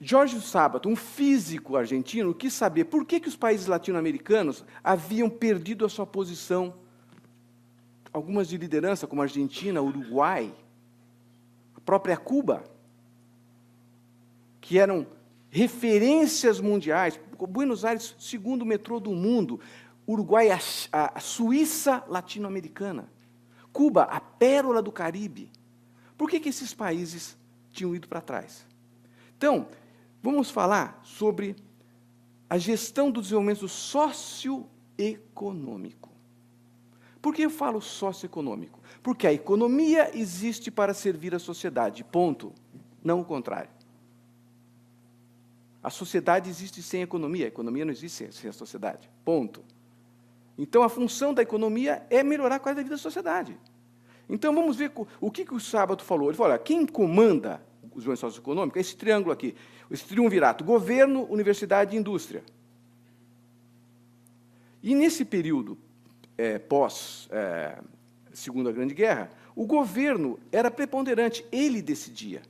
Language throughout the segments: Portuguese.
Jorge Sábato, um físico argentino, quis saber por que os países latino-americanos haviam perdido a sua posição, algumas de liderança, como a Argentina, Uruguai, a própria Cuba, que eram referências mundiais. Buenos Aires, segundo metrô do mundo. Uruguai, a Suíça latino-americana. Cuba, a pérola do Caribe. Por que esses países tinham ido para trás? Então, vamos falar sobre a gestão do desenvolvimento socioeconômico. Por que eu falo socioeconômico? Porque a economia existe para servir a sociedade, ponto. Não o contrário. A sociedade existe sem a economia não existe sem a sociedade, ponto. Então, a função da economia é melhorar a qualidade da vida da sociedade. Então, vamos ver o que o Sábato falou. Ele falou, olha, quem comanda o desenvolvimento socioeconômico é esse triângulo aqui, esse triunvirato, governo, universidade e indústria. E, nesse período pós-Segunda Grande Guerra, o governo era preponderante, ele decidia.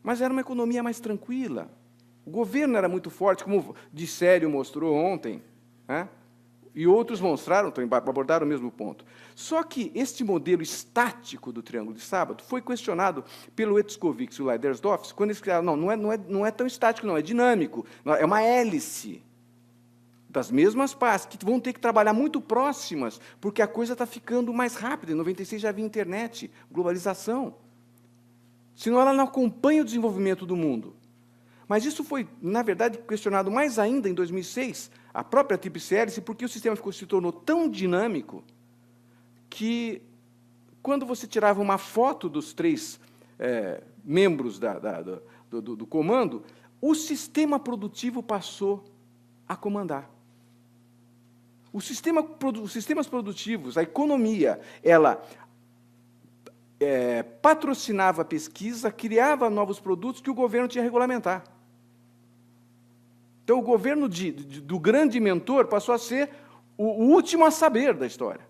Mas era uma economia mais tranquila. O governo era muito forte, como o Di Sério mostrou ontem, né? E outros mostraram, abordaram o mesmo ponto. Só que este modelo estático do Triângulo de Sábato foi questionado pelo Etzkovix e o Leidersdorf, quando eles criaram, não é tão estático, não, é dinâmico, é uma hélice das mesmas partes, que vão ter que trabalhar muito próximas, porque a coisa está ficando mais rápida. Em 96 já havia internet, globalização. Senão ela não acompanha o desenvolvimento do mundo. Mas isso foi, na verdade, questionado mais ainda em 2006, a própria tríplice hélice, porque o sistema se tornou tão dinâmico que, quando você tirava uma foto dos três membros do comando, o sistema produtivo passou a comandar. Os sistemas produtivos, a economia, ela patrocinava a pesquisa, criava novos produtos que o governo tinha que regulamentar. Então, o governo do grande mentor passou a ser o último a saber da história.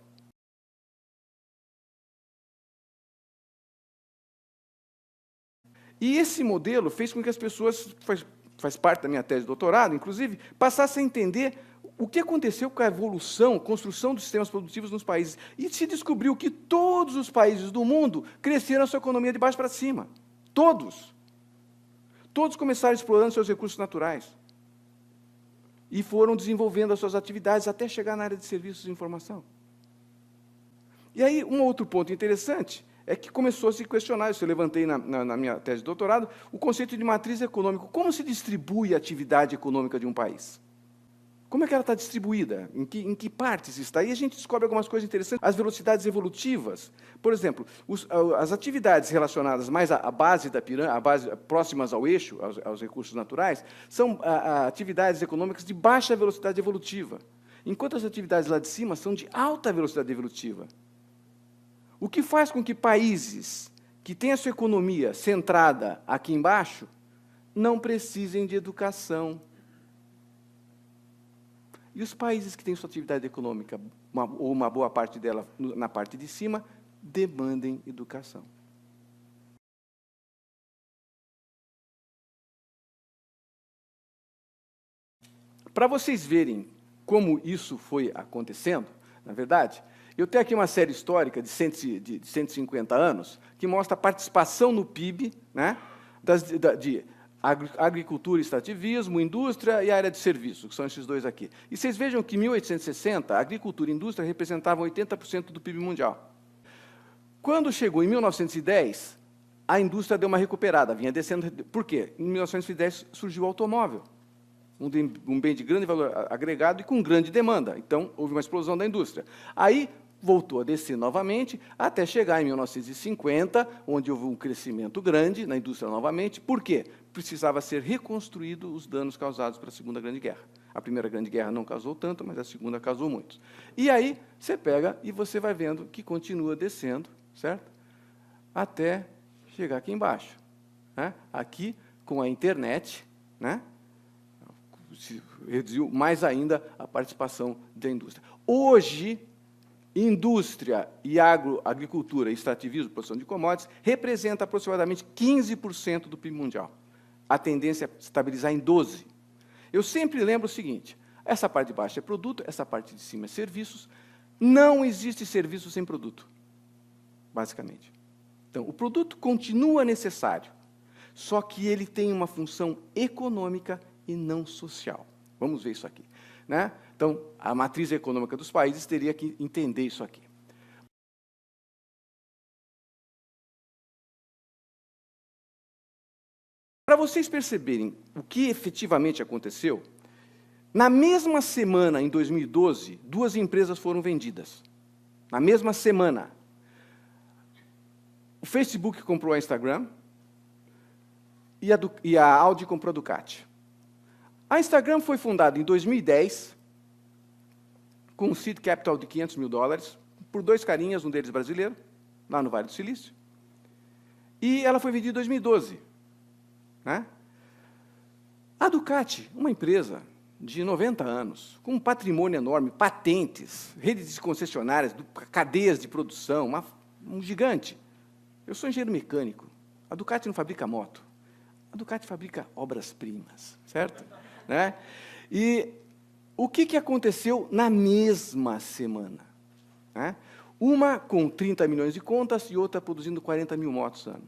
E esse modelo fez com que as pessoas, faz parte da minha tese de doutorado, inclusive, passassem a entender o que aconteceu com a evolução, construção dos sistemas produtivos nos países. E se descobriu que todos os países do mundo cresceram a sua economia de baixo para cima. Todos. Todos começaram explorando seus recursos naturais. E foram desenvolvendo as suas atividades até chegar na área de serviços de informação. E aí, um outro ponto interessante é que começou a se questionar, isso eu levantei na minha tese de doutorado, o conceito de matriz econômica. Como se distribui a atividade econômica de um país? Como é que ela está distribuída? Em que partes está? E a gente descobre algumas coisas interessantes. As velocidades evolutivas. Por exemplo, as atividades relacionadas mais à base da pirâmide, próximas ao eixo, aos recursos naturais, são atividades econômicas de baixa velocidade evolutiva, enquanto as atividades lá de cima são de alta velocidade evolutiva. O que faz com que países que têm a sua economia centrada aqui embaixo não precisem de educação. E os países que têm sua atividade econômica, ou uma boa parte dela na parte de cima, demandem educação. Para vocês verem como isso foi acontecendo, na verdade, eu tenho aqui uma série histórica de 150 anos, que mostra a participação no PIB, né, de agricultura e extrativismo, indústria e área de serviço, que são esses dois aqui. E vocês vejam que em 1860, a agricultura e a indústria representavam 80% do PIB mundial. Quando chegou em 1910, a indústria deu uma recuperada, vinha descendo. Por quê? Em 1910 surgiu o automóvel, um bem de grande valor agregado e com grande demanda. Então, houve uma explosão da indústria. Aí, voltou a descer novamente, até chegar em 1950, onde houve um crescimento grande na indústria novamente. Por quê? Precisava ser reconstruído os danos causados pela Segunda Grande Guerra. A Primeira Grande Guerra não causou tanto, mas a Segunda causou muitos. E aí, você pega e você vai vendo que continua descendo, certo? Até chegar aqui embaixo, né? Aqui, com a internet, né, se reduziu mais ainda a participação da indústria. Hoje, indústria e agricultura, extrativismo, produção de commodities, representa aproximadamente 15% do PIB mundial. A tendência é estabilizar em 12%. Eu sempre lembro o seguinte, essa parte de baixo é produto, essa parte de cima é serviços. Não existe serviço sem produto, basicamente. Então, o produto continua necessário, só que ele tem uma função econômica e não social. Vamos ver isso aqui, né? Então, a matriz econômica dos países teria que entender isso aqui. Para vocês perceberem o que efetivamente aconteceu, na mesma semana, em 2012, 2 empresas foram vendidas. Na mesma semana. O Facebook comprou a Instagram e a Audi comprou a Ducati. A Instagram foi fundada em 2010, com um seed capital de $500 mil, por 2 carinhas, um deles brasileiro, lá no Vale do Silício. E ela foi vendida em 2012. Né? A Ducati, uma empresa de 90 anos, com um patrimônio enorme, patentes, redes de concessionárias, cadeias de produção, um gigante. Eu sou engenheiro mecânico. A Ducati não fabrica moto. A Ducati fabrica obras-primas, certo? Né? E o que aconteceu na mesma semana? Né? Uma com 30 milhões de contas e outra produzindo 40 mil motos ano.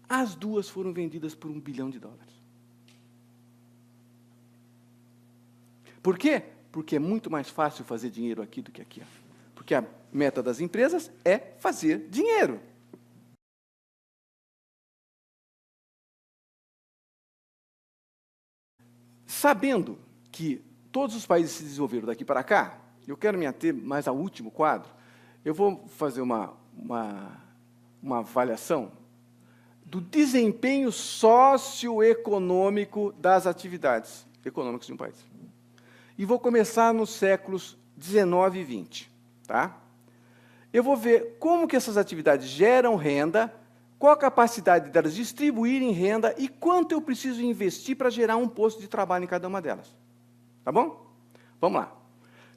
As duas foram vendidas por $1 bilhão. Por quê? Porque é muito mais fácil fazer dinheiro aqui do que aqui. Porque a meta das empresas é fazer dinheiro. Sabendo que todos os países se desenvolveram daqui para cá, eu quero me ater mais ao último quadro, eu vou fazer uma avaliação do desempenho socioeconômico das atividades econômicas de um país. E vou começar nos séculos 19 e 20. Tá? Eu vou ver como que essas atividades geram renda, qual a capacidade delas distribuírem renda e quanto eu preciso investir para gerar um posto de trabalho em cada uma delas. Tá bom? Vamos lá.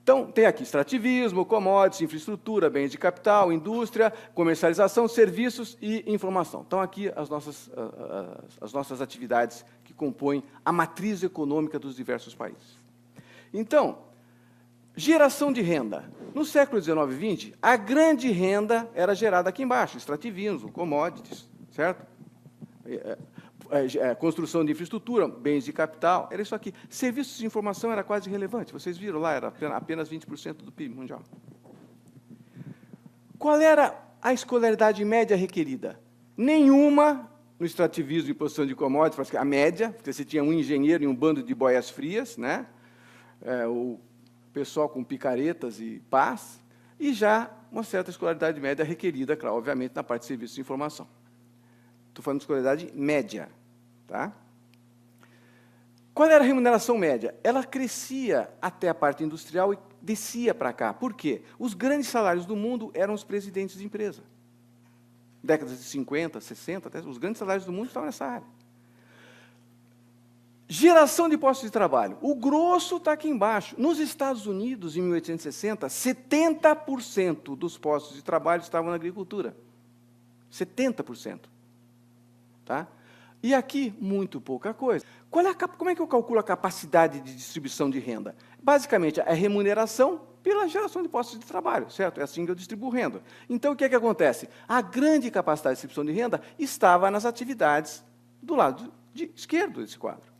Então, tem aqui extrativismo, commodities, infraestrutura, bens de capital, indústria, comercialização, serviços e informação. Então, aqui as nossas atividades que compõem a matriz econômica dos diversos países. Então, geração de renda. No século XIX e XX, a grande renda era gerada aqui embaixo, extrativismo, commodities, certo? Construção de infraestrutura, bens de capital, era isso aqui. Serviços de informação era quase irrelevante. Vocês viram lá, era apenas 20% do PIB mundial. Qual era a escolaridade média requerida? Nenhuma no extrativismo e produção de commodities, a média, porque você tinha um engenheiro e um bando de boias frias, né? O pessoal com picaretas e pás, e já uma certa escolaridade média requerida, claro, obviamente, na parte de serviços de informação. Estou falando de escolaridade média. Tá? Qual era a remuneração média? Ela crescia até a parte industrial e descia para cá. Por quê? Os grandes salários do mundo eram os presidentes de empresa. Décadas de 50, 60, até os grandes salários do mundo estavam nessa área. Geração de postos de trabalho. O grosso está aqui embaixo. Nos Estados Unidos, em 1860, 70% dos postos de trabalho estavam na agricultura. 70%. Tá? E aqui, muito pouca coisa. Como é que eu calculo a capacidade de distribuição de renda? Basicamente, a remuneração pela geração de postos de trabalho, certo? É assim que eu distribuo renda. Então, o que é que acontece? A grande capacidade de distribuição de renda estava nas atividades do lado esquerdo desse quadro.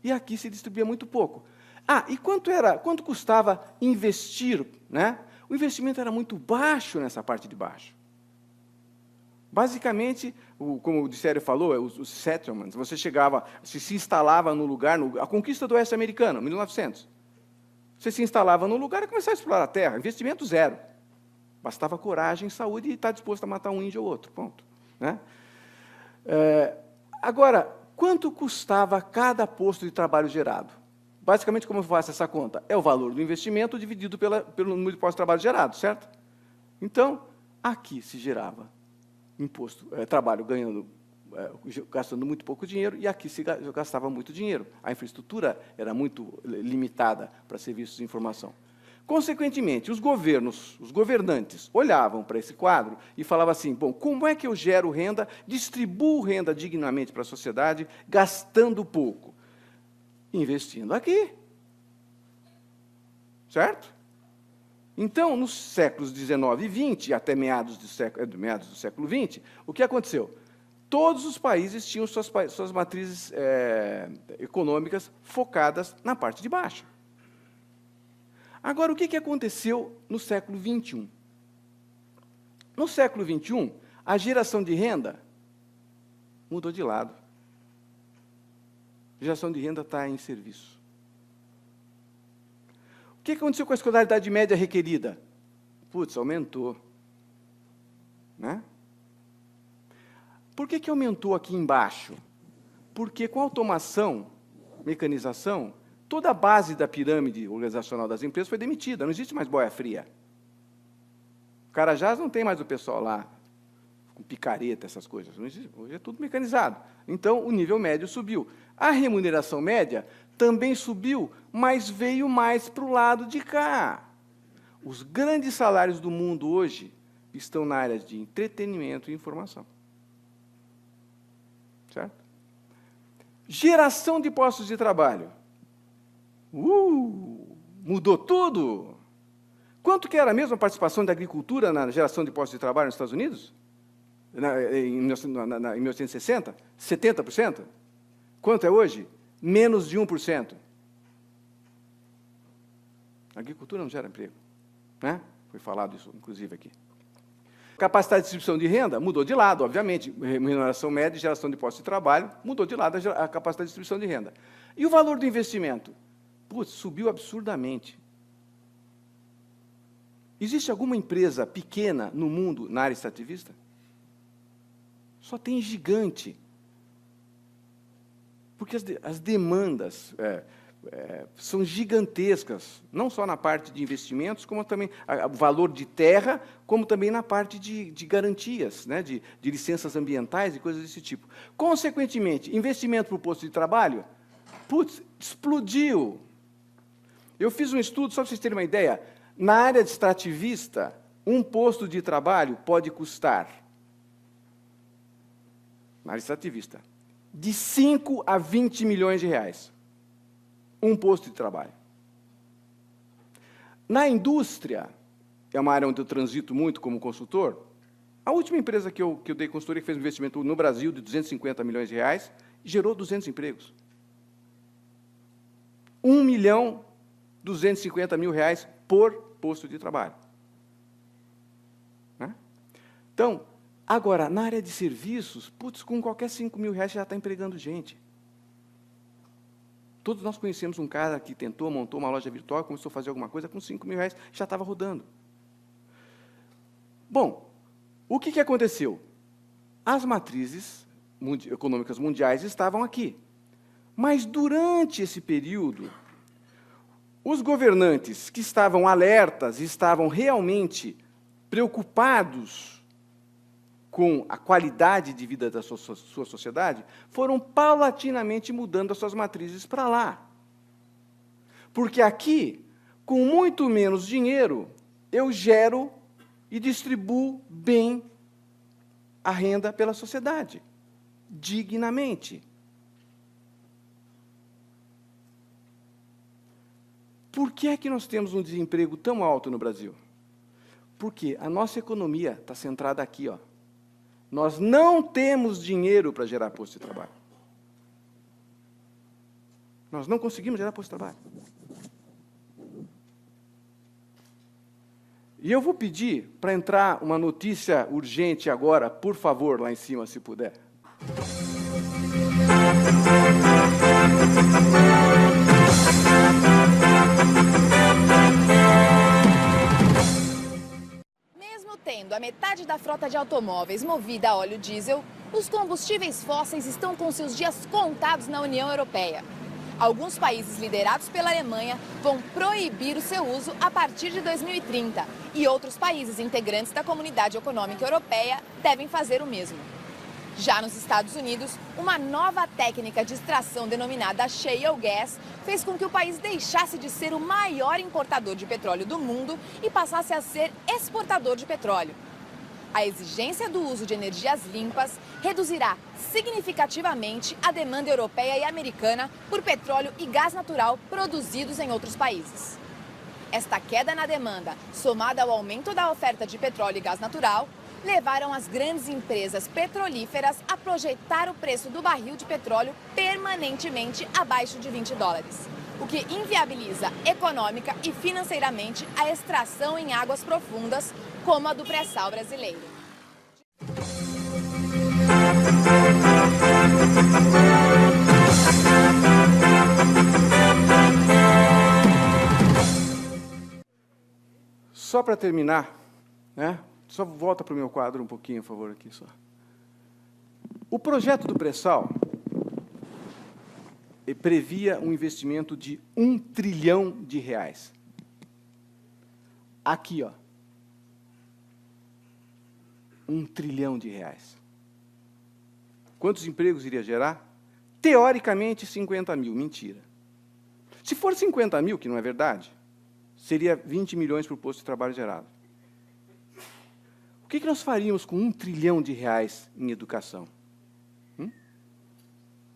E aqui se distribuía muito pouco. E quanto custava investir? Né? O investimento era muito baixo nessa parte de baixo. Basicamente, como o Dissério falou, os settlements, você chegava, se instalava no lugar, a conquista do oeste americano, 1900. Você se instalava no lugar e começava a explorar a terra, investimento zero. Bastava coragem, saúde e estar disposto a matar um índio ou outro, ponto. Né? Agora, quanto custava cada posto de trabalho gerado? Basicamente, como eu faço essa conta? É o valor do investimento dividido pelo número de postos de trabalho gerados, certo? Então, aqui se gerava trabalho ganhando gastando muito pouco dinheiro, e aqui se gastava muito dinheiro. A infraestrutura era muito limitada para serviços de informação. Consequentemente, os governantes, olhavam para esse quadro e falavam assim, bom, como é que eu gero renda, distribuo renda dignamente para a sociedade, gastando pouco? Investindo aqui. Certo? Então, nos séculos XIX e XX, até meados do século XX, o que aconteceu? Todos os países tinham suas matrizes econômicas focadas na parte de baixo. Agora, o que aconteceu no século XXI? No século XXI, a geração de renda mudou de lado. A geração de renda está em serviço. O que aconteceu com a escolaridade média requerida? Putz, aumentou. Né? Por que aumentou aqui embaixo? Porque com a automação, mecanização, toda a base da pirâmide organizacional das empresas foi demitida, não existe mais boia fria. O Carajás não tem mais o pessoal lá, com picareta, essas coisas. Não existe, hoje é tudo mecanizado. Então, o nível médio subiu. A remuneração média também subiu, mas veio mais para o lado de cá. Os grandes salários do mundo hoje estão na área de entretenimento e informação. Certo? Geração de postos de trabalho. Mudou tudo. Quanto que era mesmo a participação da agricultura na geração de postos de trabalho nos Estados Unidos? Em 1960? 70%? Quanto é hoje? Menos de 1%. A agricultura não gera emprego. Né? Foi falado isso, inclusive, aqui. Capacidade de distribuição de renda mudou de lado, obviamente. Remuneração média e geração de postos de trabalho mudou de lado a capacidade de distribuição de renda. E o valor do investimento? Putz, subiu absurdamente. Existe alguma empresa pequena no mundo na área extrativista? Só tem gigante. Porque as demandas são gigantescas, não só na parte de investimentos, como também o valor de terra, como também na parte de garantias, né, de licenças ambientais e coisas desse tipo. Consequentemente, investimento para o posto de trabalho, putz, explodiu. Eu fiz um estudo, só para vocês terem uma ideia, na área de extrativista, um posto de trabalho pode custar, na área extrativista, de 5 a 20 milhões de reais. Um posto de trabalho. Na indústria, é uma área onde eu transito muito como consultor, a última empresa que eu dei consultoria, que fez um investimento no Brasil de 250 milhões de reais, gerou 200 empregos. 1.250.000 reais por posto de trabalho. Né? Então, agora, na área de serviços, putz, com qualquer 5 mil reais já está empregando gente. Todos nós conhecemos um cara que montou uma loja virtual, começou a fazer alguma coisa, com 5 mil reais já estava rodando. Bom, o que aconteceu? As matrizes econômicas mundiais estavam aqui. Mas, durante esse período, os governantes que estavam alertas e estavam realmente preocupados com a qualidade de vida da sua sociedade, foram paulatinamente mudando as suas matrizes para lá. Porque aqui, com muito menos dinheiro, eu gero e distribuo bem a renda pela sociedade, dignamente. Por que é que nós temos um desemprego tão alto no Brasil? Porque a nossa economia está centrada aqui, ó. Nós não temos dinheiro para gerar posto de trabalho. Nós não conseguimos gerar posto de trabalho. E eu vou pedir para entrar uma notícia urgente agora, por favor, lá em cima, se puder. Tendo a metade da frota de automóveis movida a óleo diesel, os combustíveis fósseis estão com seus dias contados na União Europeia. Alguns países liderados pela Alemanha vão proibir o seu uso a partir de 2030 e outros países integrantes da Comunidade Econômica Europeia devem fazer o mesmo. Já nos Estados Unidos, uma nova técnica de extração denominada shale gas fez com que o país deixasse de ser o maior importador de petróleo do mundo e passasse a ser exportador de petróleo. A exigência do uso de energias limpas reduzirá significativamente a demanda europeia e americana por petróleo e gás natural produzidos em outros países. Esta queda na demanda, somada ao aumento da oferta de petróleo e gás natural, levaram as grandes empresas petrolíferas a projetar o preço do barril de petróleo permanentemente abaixo de $20, o que inviabiliza econômica e financeiramente a extração em águas profundas, como a do pré-sal brasileiro. Só para terminar, né? Só volta para o meu quadro um pouquinho, por favor, aqui só. O projeto do pré-sal previa um investimento de R$1 trilhão. Aqui, ó. R$1 trilhão. Quantos empregos iria gerar? Teoricamente, 50 mil. Mentira. Se for 50 mil, que não é verdade, seria 20 milhões por posto de trabalho gerado. O que nós faríamos com R$1 trilhão em educação?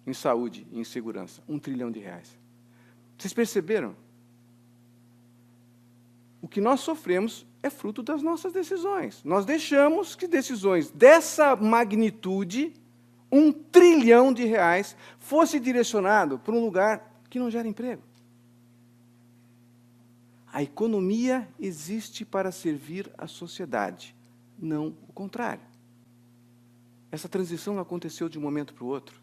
Em saúde, em segurança? R$1 trilhão. Vocês perceberam? O que nós sofremos é fruto das nossas decisões. Nós deixamos que decisões dessa magnitude, R$1 trilhão, fosse direcionado para um lugar que não gera emprego. A economia existe para servir a sociedade, não o contrário. Essa transição não aconteceu de um momento para o outro.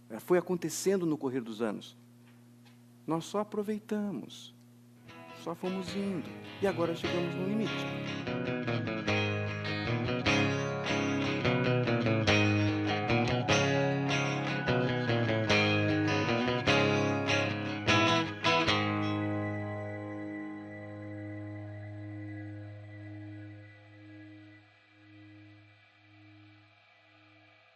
Ela foi acontecendo no correr dos anos. Nós só aproveitamos, só fomos indo, e agora chegamos no limite.